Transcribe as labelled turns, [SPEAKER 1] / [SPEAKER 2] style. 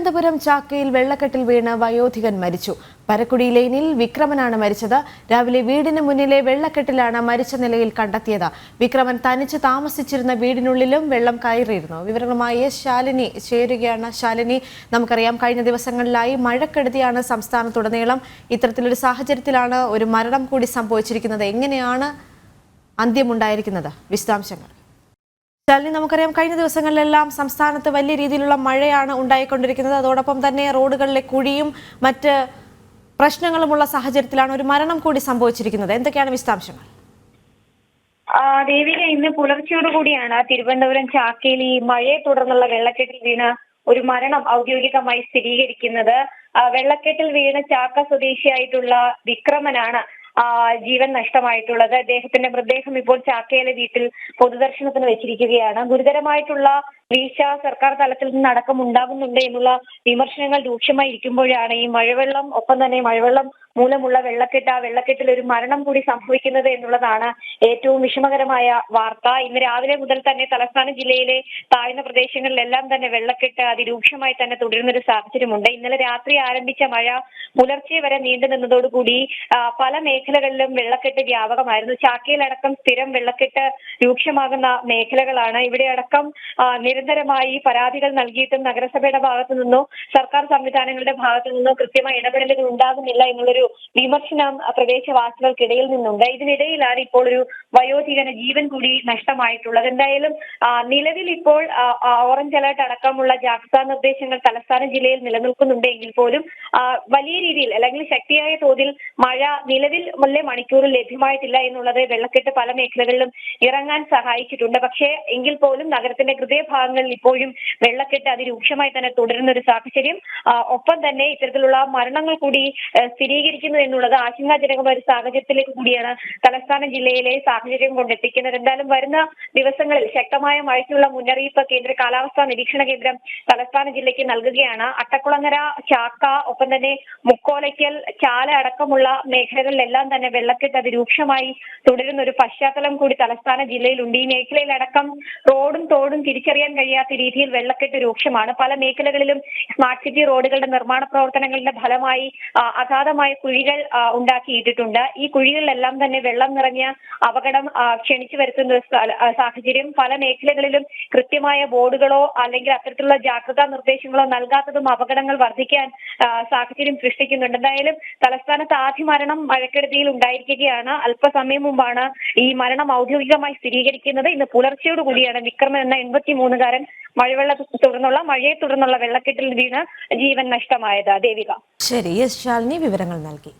[SPEAKER 1] തിരുവനന്തപുരം ചാക്കയിൽ വെള്ളക്കെട്ടിൽ വീണ് വയോധികൻ മരിച്ചു. പരക്കുടി ലൈനിൽ വിക്രമനാണ് മരിച്ചത്. രാവിലെ വീടിന് മുന്നിലെ വെള്ളക്കെട്ടിലാണ് മരിച്ച നിലയിൽ കണ്ടെത്തിയത്. വിക്രമൻ തനിച്ച് താമസിച്ചിരുന്ന വീടിനുള്ളിലും വെള്ളം കയറിയിരുന്നു. വിവരങ്ങളുമായി ശാലിനി ചേരുകയാണ്. ശാലിനി, നമുക്കറിയാം കഴിഞ്ഞ ദിവസങ്ങളിലായി മഴക്കെടുതിയാണ് സംസ്ഥാനത്തുടനീളം. ഇത്തരത്തിലൊരു സാഹചര്യത്തിലാണ് ഒരു മരണം കൂടി സംഭവിച്ചിരിക്കുന്നത്. എങ്ങനെയാണ് അന്ത്യമുണ്ടായിരിക്കുന്നത്? വിശദാംശങ്ങൾ. ശാലിനി, നമുക്കറിയാം കഴിഞ്ഞ ദിവസങ്ങളിലെല്ലാം സംസ്ഥാനത്ത് വലിയ രീതിയിലുള്ള മഴയാണ് ഉണ്ടായിക്കൊണ്ടിരിക്കുന്നത്. അതോടൊപ്പം തന്നെ റോഡുകളിലെ കുഴിയും മറ്റ് പ്രശ്നങ്ങളുമുള്ള സാഹചര്യത്തിലാണ് ഒരു മരണം കൂടി സംഭവിച്ചിരിക്കുന്നത്. എന്തൊക്കെയാണ് വിശദാംശങ്ങൾ?
[SPEAKER 2] ദേവിക, ഇന്ന് പുലർച്ചയോടുകൂടിയാണ് തിരുവനന്തപുരം ചാക്കയിൽ ഈ മഴയെ തുടർന്നുള്ള വെള്ളക്കെട്ടിൽ വീണ് ഒരു മരണം ഔദ്യോഗികമായി സ്ഥിരീകരിക്കുന്നത്. വെള്ളക്കെട്ടിൽ വീണ് ചാക്ക സ്വദേശിയായിട്ടുള്ള വിക്രമനാണ് ജീവൻ നഷ്ടമായിട്ടുള്ളത്. അദ്ദേഹത്തിന്റെ മൃതദേഹം ഇപ്പോൾ ചാക്കയിലെ വീട്ടിൽ പൊതുദർശനത്തിന് വെച്ചിരിക്കുകയാണ്. ഗുരുതരമായിട്ടുള്ള വീഴ്ച സർക്കാർ തലത്തിൽ നിന്ന് അടക്കം ഉണ്ടാകുന്നുണ്ട് എന്നുള്ള വിമർശനങ്ങൾ രൂക്ഷമായിരിക്കുമ്പോഴാണ് ഈ മഴവെള്ളം, ഒപ്പം തന്നെ മഴവെള്ളം മൂലമുള്ള വെള്ളക്കെട്ട്, ആ വെള്ളക്കെട്ടിൽ ഒരു മരണം കൂടി സംഭവിക്കുന്നത് എന്നുള്ളതാണ് ഏറ്റവും വിഷമകരമായ വാർത്ത. ഇന്ന് രാവിലെ മുതൽ തന്നെ തലസ്ഥാന ജില്ലയിലെ താഴ്ന്ന പ്രദേശങ്ങളിലെല്ലാം തന്നെ വെള്ളക്കെട്ട് അതിരൂക്ഷമായി തന്നെ തുടരുന്ന ഒരു സാഹചര്യമുണ്ട്. ഇന്നലെ രാത്രി ആരംഭിച്ച മഴ പുലർച്ചെ വരെ നീണ്ടു നിന്നതോടുകൂടി പല മേഖലകളിലും വെള്ളക്കെട്ട് വ്യാപകമായിരുന്നു. ചാക്കയിലടക്കം സ്ഥിരം വെള്ളക്കെട്ട് രൂക്ഷമാകുന്ന മേഖലകളാണ്. ഇവിടെ അടക്കം നിരന്തരമായി പരാതികൾ നൽകിയിട്ടും നഗരസഭയുടെ ഭാഗത്തു നിന്നോ സർക്കാർ സംവിധാനങ്ങളുടെ ഭാഗത്തു നിന്നോ കൃത്യമായ ഇടപെടലുകൾ ഉണ്ടാകുന്നില്ല എന്നുള്ളൊരു വിമർശനം പ്രദേശവാസികൾക്കിടയിൽ നിന്നുണ്ട്. ഇതിനിടയിലാണ് ഇപ്പോൾ ഒരു വയോധികന് ജീവൻ കൂടി നഷ്ടമായിട്ടുള്ളത്. എന്തായാലും നിലവിൽ ഇപ്പോൾ ഓറഞ്ച് അലർട്ട് അടക്കമുള്ള ജാഗ്രതാ നിർദ്ദേശങ്ങൾ തലസ്ഥാന ജില്ലയിൽ നിലനിൽക്കുന്നുണ്ട് എങ്കിൽ പോലും വലിയ രീതിയിൽ അല്ലെങ്കിൽ ശക്തിയായ തോതിൽ മഴ നിലവിൽ വലിയ മണിക്കൂറിൽ ലഭ്യമായിട്ടില്ല എന്നുള്ളത് വെള്ളക്കെട്ട് പല മേഖലകളിലും ഇറങ്ങാൻ സഹായിച്ചിട്ടുണ്ട്. പക്ഷേ എങ്കിൽ പോലും നഗരത്തിന്റെ ഹൃദയഭാഗങ്ങളിൽ ഇപ്പോഴും വെള്ളക്കെട്ട് അതിരൂക്ഷമായി തന്നെ തുടരുന്ന ഒരു സാഹചര്യം. ഒപ്പം തന്നെ ഇത്തരത്തിലുള്ള മരണങ്ങൾ കൂടി സ്ഥിരീകരിക്കുന്നു എന്നുള്ളത് ആശങ്കാജനകമായ ഒരു സാഹചര്യത്തിലേക്ക് കൂടിയാണ് തലസ്ഥാന ജില്ലയിലെ സാഹചര്യം കൊണ്ടെത്തിക്കുന്നത്. എന്തായാലും വരുന്ന ദിവസങ്ങളിൽ ശക്തമായ മഴയ്ക്കുള്ള മുന്നറിയിപ്പ് കേന്ദ്ര കാലാവസ്ഥാ നിരീക്ഷണ കേന്ദ്രം തലസ്ഥാന ജില്ലയ്ക്ക് നൽകുകയാണ്. അട്ടക്കുളങ്ങര, ചാക്ക, ഒപ്പം തന്നെ മുക്കോലയ്ക്കൽ, ചാല അടക്കമുള്ള മേഖലകളിലെല്ലാം തന്നെ വെള്ളക്കെട്ട് അതിരൂക്ഷമായി തുടരുന്ന ഒരു പശ്ചാത്തലം കൂടി തലസ്ഥാന ജില്ലയിലുണ്ട്. ഈ മേഖലയിലടക്കം റോഡും തോടും തിരിച്ചറിയാൻ കഴിയാത്ത രീതിയിൽ വെള്ളക്കെട്ട് രൂക്ഷമാണ്. പല മേഖലകളിലും സ്മാർട്ട് സിറ്റി റോഡുകളുടെ നിർമ്മാണ പ്രവർത്തനങ്ങളുടെ ഫലമായി അഗാധമായ കുഴികൾ ഉണ്ടാക്കിയിട്ടിട്ടുണ്ട്. ഈ കുഴികളിലെല്ലാം തന്നെ വെള്ളം നിറഞ്ഞ അപകടം ക്ഷണിച്ചു വരുത്തുന്ന സാഹചര്യം. പല മേഖലകളിലും കൃത്യമായ ബോർഡുകളോ അല്ലെങ്കിൽ അത്തരത്തിലുള്ള ജാഗ്രതാ നിർദ്ദേശങ്ങളോ നൽകാത്തതും അപകടങ്ങൾ വർദ്ധിക്കാൻ സാഹചര്യം സൃഷ്ടിക്കുന്നുണ്ട്. എന്തായാലും തലസ്ഥാനത്ത് ആദ്യ മരണം മഴക്കെടുതിയിൽ ഉണ്ടായിരിക്കുകയാണ്. അല്പസമയം മുമ്പാണ് ഈ മരണം ഔദ്യോഗികമായി സ്ഥിരീകരിക്കുന്നത്. ഇന്ന് പുലർച്ചയോടുകൂടിയാണ് വിക്രമൻ എന്ന 83-കാരൻ മഴയെ തുടർന്നുള്ള വെള്ളക്കെട്ടിൽ വീണ് ജീവൻ നഷ്ടമായത്. ദേവിക.
[SPEAKER 1] ശരി, ശാലിനി വിവരങ്ങൾ നൽകി.